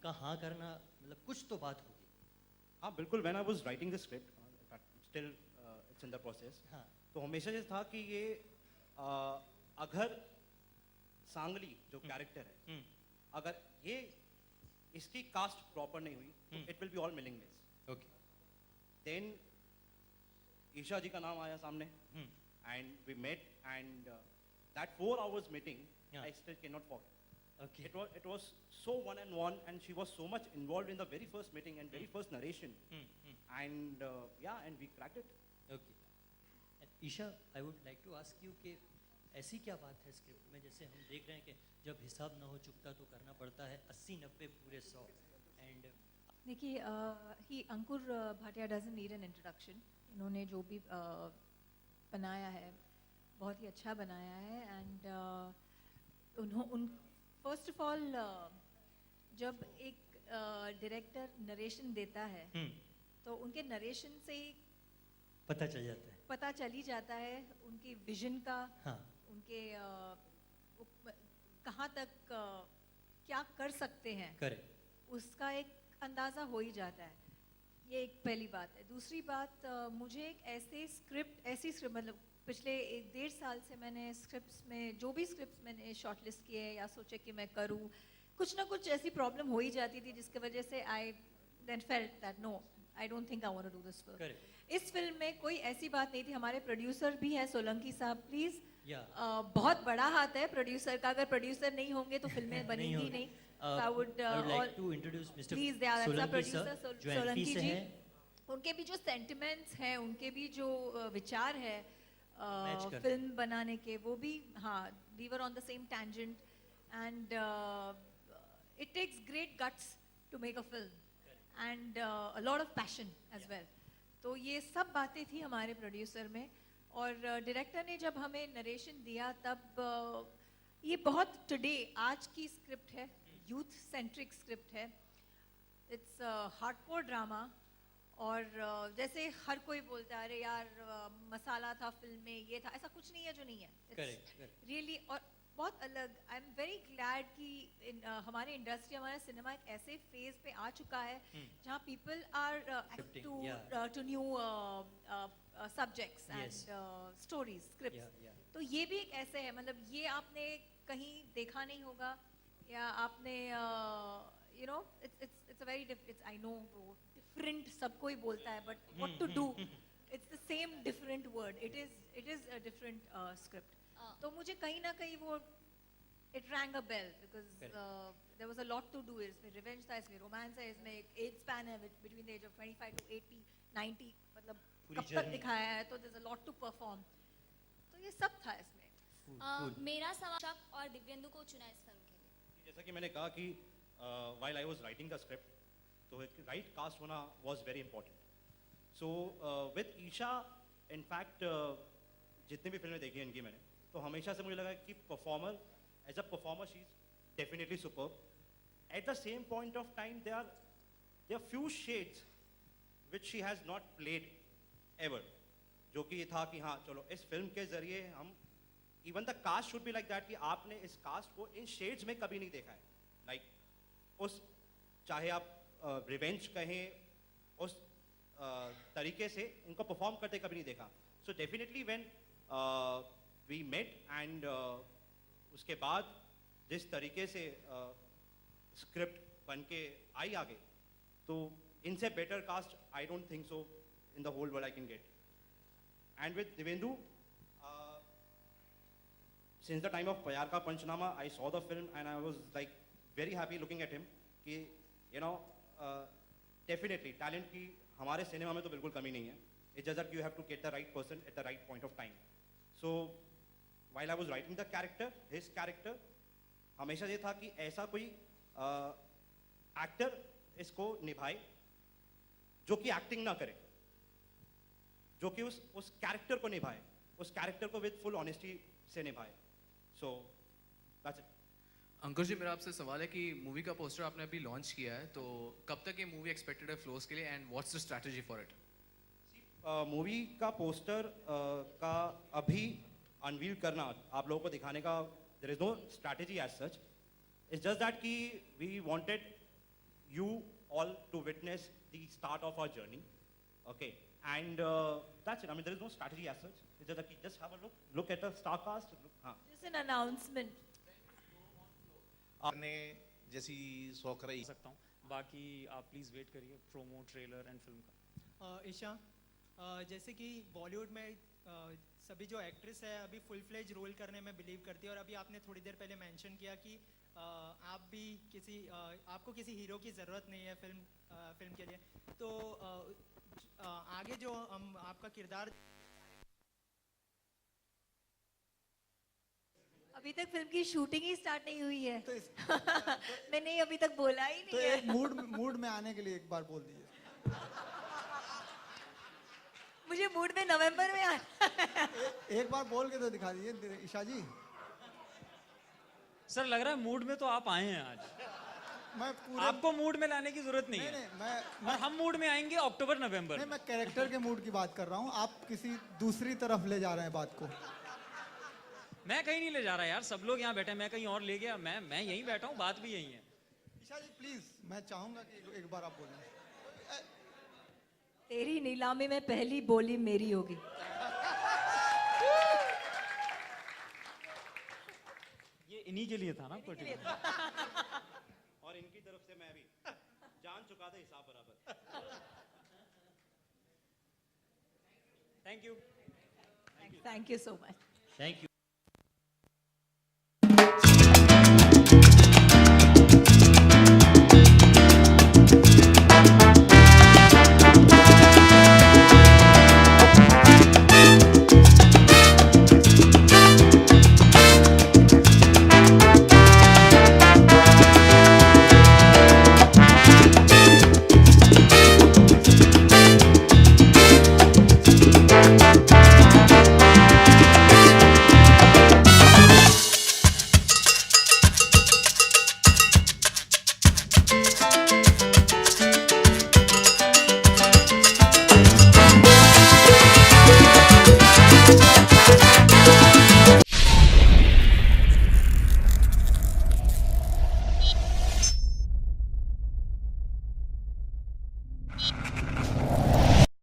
का हाँ करना, मतलब कुछ तो बात होगी। हाँ बिल्कुल, when I was writing the script still it's in the process, हाँ तो हमेशा ये था कि ये अगर सांगली जो कैरेक्टर है, अगर ये इसकी कास्ट प्रॉपर नहीं हुई तो it will be all meaningless. Okay then Isha ji का नाम आया सामने and we met and that 4 hours meeting Yeah. I still can not forget. Okay It was so one-on-one, and she was so much involved in the very first meeting and very first narration, and yeah, and we cracked it. Okay. Isha, I would like to ask you कि ऐसी क्या बात है script में, जैसे हम देख रहे हैं कि जब हिसाब ना हो चुकता तो करना पड़ता है 80-90 पूरे 100 एंड देखिए, he Ankur Bhatia doesn't need an introduction. इन्होंने जो भी बनाया है बहुत ही अच्छा बनाया है। एंड फर्स्ट ऑफ ऑल जब एक डायरेक्टर नरेशन देता है तो उनके नरेशन से ही पता चल जाता है। पता चल ही जाता है उनकी विजन का, हाँ उनके कहाँ तक क्या कर सकते हैं, करेक्ट। उसका एक अंदाज़ा हो ही जाता है। ये एक पहली बात है। दूसरी बात, मुझे एक ऐसी स्क्रिप्ट मतलब पिछले 1-1.5 साल से मैंने स्क्रिप्ट्स में जो भी स्क्रिप्ट्स मैंने शॉर्टलिस्ट किए या सोचे कि मैं करूँ, कुछ ना कुछ ऐसी प्रॉब्लम हो ही जाती थी जिसकी वजह से I then felt that no, I don't think I want to do this film. Correct. इस फिल्म में कोई ऐसी बात नहीं थी। हमारे प्रोड्यूसर भी है सोलंकी साहब, प्लीज़ या बहुत बड़ा हाथ है प्रोड्यूसर का। अगर प्रोड्यूसर नहीं होंगे तो फिल्में बनेंगी नहीं। I would like to introduce Mr. please, they are Solanki sir, जो MP सोलंकी से जी। हैं। उनके भी जो सेंटिमेंट्स हैं, उनके भी जो विचार है Match करते हैं। फिल्म बनाने के, वो भी हाँ, we were on the same tangent and it takes great guts to make a film and a lot of passion as well. तो ये सब बातें थी हमारे प्रोड्यूसर में। और डायरेक्टर ने जब हमें नरेशन दिया तब ये बहुत टुडे आज की स्क्रिप्ट है, यूथ सेंट्रिक स्क्रिप्ट है। It's hardcore drama. और जैसे हर कोई बोलता है अरे यार मसाला था फिल्म में, ये था, ऐसा कुछ नहीं है जो नहीं है। करेक्ट। रियली और बहुत अलग। आई एम वेरी ग्लैड कि हमारे इंडस्ट्री, हमारा सिनेमा एक ऐसे फेज पे आ चुका है जहाँ people are to new subjects and stories, scripts. तो ये भी एक ऐसे है, मतलब ये आपने कहीं देखा नहीं होगा या आपने you know it's a very different, I know different सब कोई बोलता है, but what to do, it's the same different word, it is a different script. तो मुझे कहीं ना कहीं वो it rang a bell because there was a lot to do. इसमें रिवेंज था, इसमें रोमांस है, इसमें एक एज स्पैन है between the age of 25 to 80 90, मतलब कब तक दिखाया है, तो there is a lot to perform. तो ये सब था इसमें। मेरा सवाल शक और दिव्येंदु को चुना इस फिल्म के लिए। जैसा कि मैंने कहा कि while I was writing the script, तो एक राइट कास्ट होना was very important. So with Isha, in fact जितनी भी फिल्में देखी हैं इनकी मैंने, तो हमेशा से मुझे लगा कि performer, as a performer she is definitely superb. At the same point of time there are few shades which she has not played ever, जो कि ये था कि हाँ चलो इस फिल्म के जरिए हम, even the cast should be like that, कि आपने इस कास्ट को इन शेड्स में कभी नहीं देखा है। लाइक उस, चाहे आप रिवेंज कहें, उस तरीके से इनको परफॉर्म करते कभी नहीं देखा। So definitely when we met and उसके बाद जिस तरीके से स्क्रिप्ट बन के आई आगे, तो इनसे better cast I don't think so in the whole world I can get. And with Divyendu, since the time of Pyar Ka Panchnama, I saw the film and I was like very happy looking at him कि you know definitely talent की हमारे cinema में तो बिल्कुल कमी नहीं है। It's just that you have to get the right person at the right point of time. So while I was writing the character, his character, हमेशा ये था कि ऐसा कोई एक्टर इसको निभाए जो कि एक्टिंग ना करे, जो कि उस कैरेक्टर को निभाए, उस कैरेक्टर को विद फुल ऑनेस्टी से निभाए। So that's it. अंकुर जी, मेरा आपसे सवाल है कि मूवी का पोस्टर आपने अभी लॉन्च किया है, तो कब तक ये मूवी एक्सपेक्टेड है फ्लोर्स के लिए, and what's the strategy for it? Movie का पोस्टर का अभी अनवील करना, आप लोगों को दिखाने का, there is no strategy as such. It's just that कि we wanted you all to witness the start of our journey. Okay, and that's it. I mean, there is no strategy as such. It's just like, just have a look at the star cast. Just an announcement. आपने जैसी शौक रही सकता हूँ बाकी आप please wait करिए promo trailer and film का ईशा जैसे कि बॉलीवुड में सभी जो एक्ट्रेस है अभी फुल फ्लेज रोल करने में बिलीव करती है और अभी आपने थोड़ी देर पहले मेंशन किया कि आप भी किसी आपको किसी हीरो की ज़रूरत नहीं है फिल्म के लिए तो आगे जो हम आपका किरदार अभी तक फिल्म की शूटिंग ही स्टार्ट नहीं हुई है मैंने अभी तक बोला ही तो नहीं एक है मूड में आने के लिए एक बार बोल दीजिए। मुझे मूड में नवंबर में आना एक बार बोल के तो दिखा दीजिए ईशा जी। सर लग रहा है मूड में तो आप आए हैं आज मैं पूरे आपको मूड में लाने की जरूरत नहीं नहीं है नहीं और हम मूड में आएंगे अक्टूबर नवंबर नहीं मैं कैरेक्टर के मूड की बात कर रहा हूँ। आप किसी दूसरी तरफ ले जा रहे हैं बात को। मैं कहीं नहीं ले जा रहा यार सब लोग यहाँ बैठे हैं मैं कहीं और ले गया मैं यहीं बैठा हूँ बात भी यहीं है ईशा जी प्लीज मैं चाहूंगा कि एक बार आप बोलें। तेरी नीलामी में पहली बोली मेरी होगी ये इन्हीं के लिए था ना पर्टिकुलर और इनकी तरफ से मैं भी जान चुका था हिसाब बराबर। Thank you thank you so much thank you.